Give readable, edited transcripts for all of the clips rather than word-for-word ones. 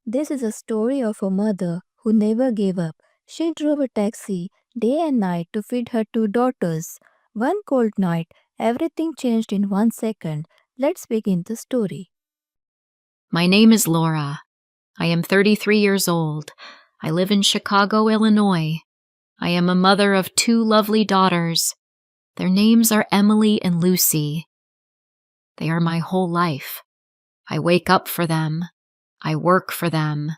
This is a story of a mother who never gave up. She drove a taxi day and night to feed her two daughters. One cold night, everything changed in 1 second. Let's begin the story. My name is Laura. I am 33 years old. I live in Chicago, Illinois. I am a mother of two lovely daughters. Their names are Emily and Lucy. They are my whole life. I wake up for them. I work for them.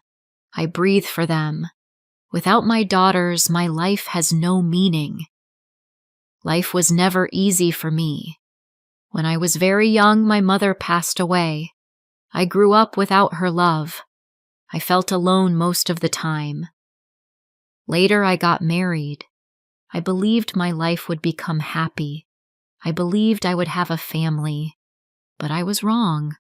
I breathe for them. Without my daughters, my life has no meaning. Life was never easy for me. When I was very young, my mother passed away. I grew up without her love. I felt alone most of the time. Later, I got married. I believed my life would become happy. I believed I would have a family. But I was wrong.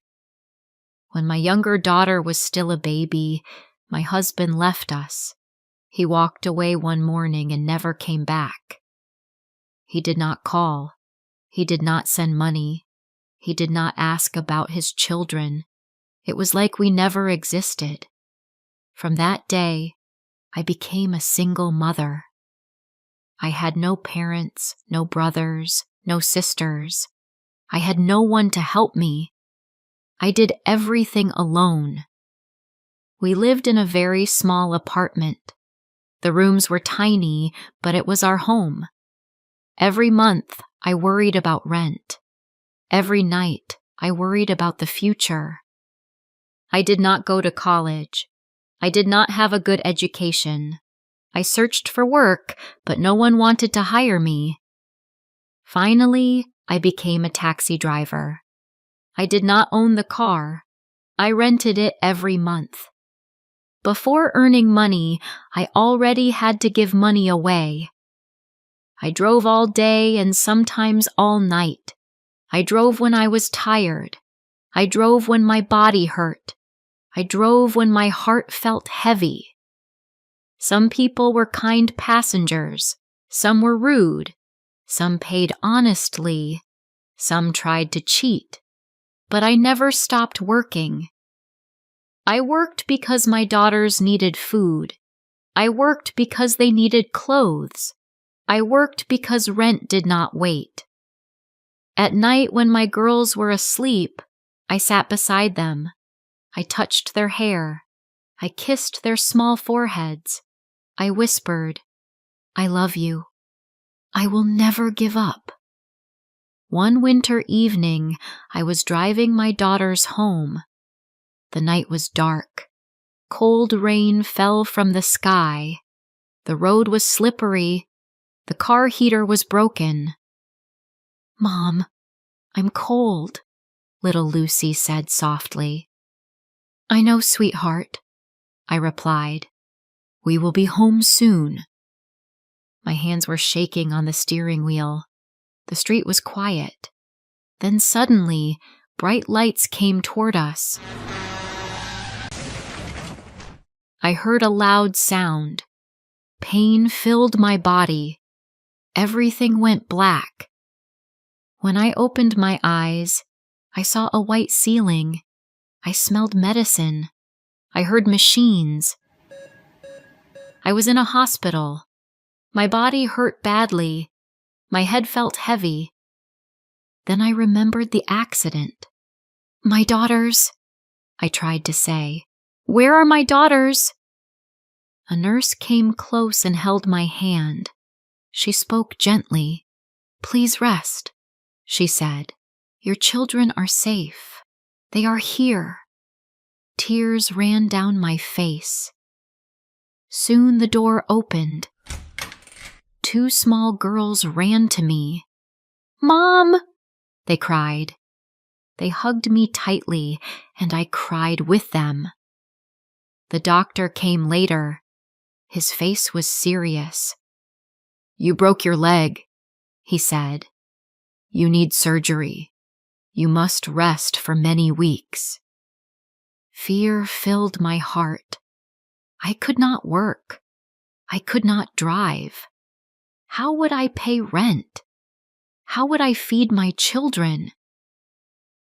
When my younger daughter was still a baby, my husband left us. He walked away one morning and never came back. He did not call. He did not send money. He did not ask about his children. It was like we never existed. From that day, I became a single mother. I had no parents, no brothers, no sisters. I had no one to help me. I did everything alone. We lived in a very small apartment. The rooms were tiny, but it was our home. Every month, I worried about rent. Every night, I worried about the future. I did not go to college. I did not have a good education. I searched for work, but no one wanted to hire me. Finally, I became a taxi driver. I did not own the car. I rented it every month. Before earning money, I already had to give money away. I drove all day and sometimes all night. I drove when I was tired. I drove when my body hurt. I drove when my heart felt heavy. Some people were kind passengers. Some were rude. Some paid honestly. Some tried to cheat. But I never stopped working. I worked because my daughters needed food. I worked because they needed clothes. I worked because rent did not wait. At night when my girls were asleep, I sat beside them. I touched their hair. I kissed their small foreheads. I whispered, "I love you. I will never give up." One winter evening, I was driving my daughters home. The night was dark. Cold rain fell from the sky. The road was slippery. The car heater was broken. "Mom, I'm cold," little Lucy said softly. "I know, sweetheart," I replied. "We will be home soon." My hands were shaking on the steering wheel. The street was quiet. Then suddenly, bright lights came toward us. I heard a loud sound. Pain filled my body. Everything went black. When I opened my eyes, I saw a white ceiling. I smelled medicine. I heard machines. I was in a hospital. My body hurt badly. My head felt heavy. Then I remembered the accident. "My daughters," I tried to say. "Where are my daughters?" A nurse came close and held my hand. She spoke gently. "Please rest," she said. "Your children are safe. They are here." Tears ran down my face. Soon the door opened. Two small girls ran to me. "Mom!" they cried. They hugged me tightly, and I cried with them. The doctor came later. His face was serious. "You broke your leg," he said. "You need surgery. You must rest for many weeks." Fear filled my heart. I could not work. I could not drive. How would I pay rent? How would I feed my children?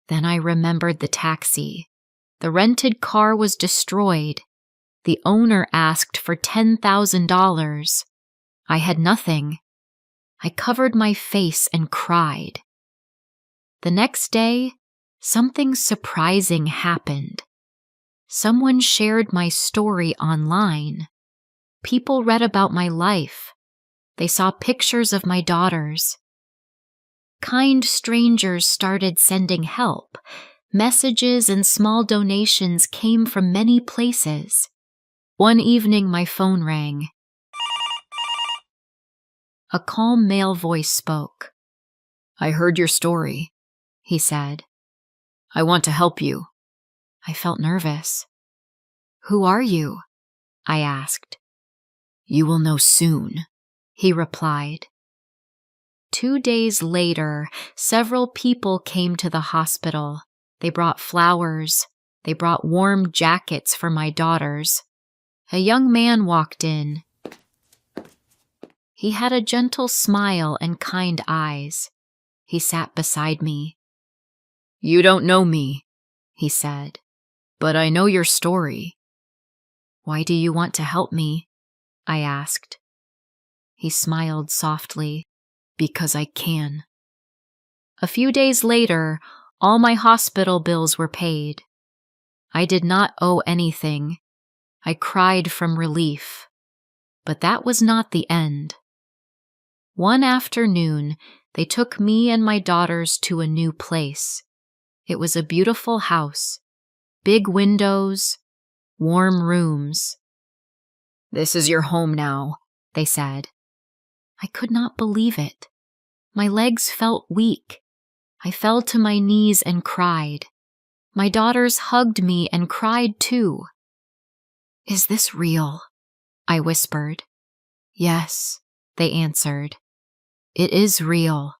Then I remembered the taxi. The rented car was destroyed. The owner asked for $10,000. I had nothing. I covered my face and cried. The next day, something surprising happened. Someone shared my story online. People read about my life. They saw pictures of my daughters. Kind strangers started sending help. Messages and small donations came from many places. One evening, my phone rang. A calm male voice spoke. "I heard your story," he said. "I want to help you." I felt nervous. "Who are you?" I asked. "You will know soon," he replied. 2 days later, several people came to the hospital. They brought flowers. They brought warm jackets for my daughters. A young man walked in. He had a gentle smile and kind eyes. He sat beside me. "You don't know me," he said, "but I know your story." "Why do you want to help me?" I asked. He smiled softly. "Because I can." A few days later, all my hospital bills were paid. I did not owe anything. I cried from relief. But that was not the end. One afternoon, they took me and my daughters to a new place. It was a beautiful house, big windows, warm rooms. "This is your home now," they said. I could not believe it. My legs felt weak. I fell to my knees and cried. My daughters hugged me and cried too. "Is this real?" I whispered. "Yes," they answered. "It is real."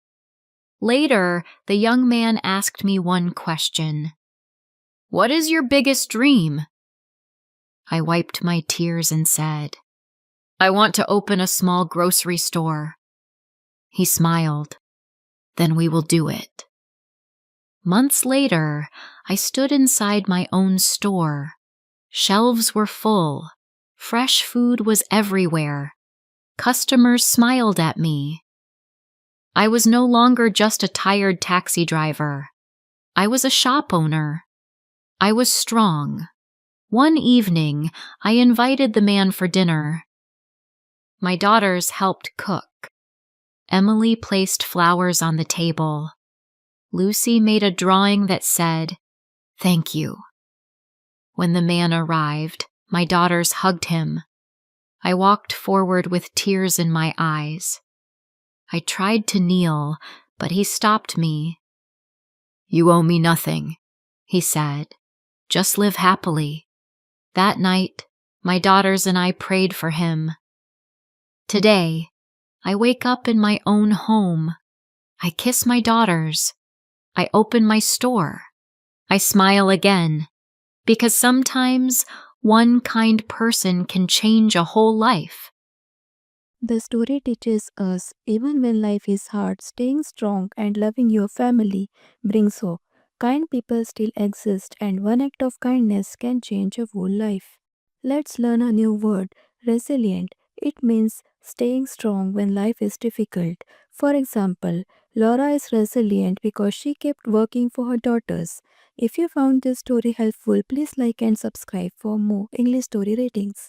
Later, the young man asked me one question. "What is your biggest dream?" I wiped my tears and said, "I want to open a small grocery store." He smiled. "Then we will do it." Months later, I stood inside my own store. Shelves were full. Fresh food was everywhere. Customers smiled at me. I was no longer just a tired taxi driver. I was a shop owner. I was strong. One evening, I invited the man for dinner. My daughters helped cook. Emily placed flowers on the table. Lucy made a drawing that said, "Thank you." When the man arrived, my daughters hugged him. I walked forward with tears in my eyes. I tried to kneel, but he stopped me. "You owe me nothing," he said. "Just live happily." That night, my daughters and I prayed for him. Today, I wake up in my own home. I kiss my daughters. I open my store. I smile again, because sometimes one kind person can change a whole life. The story teaches us even when life is hard, staying strong and loving your family brings hope. Kind people still exist, and one act of kindness can change a whole life. Let's learn a new word, resilient. It means staying strong when life is difficult. For example, Laura is resilient because she kept working for her daughters. If you found this story helpful, please like and subscribe for more English story ratings.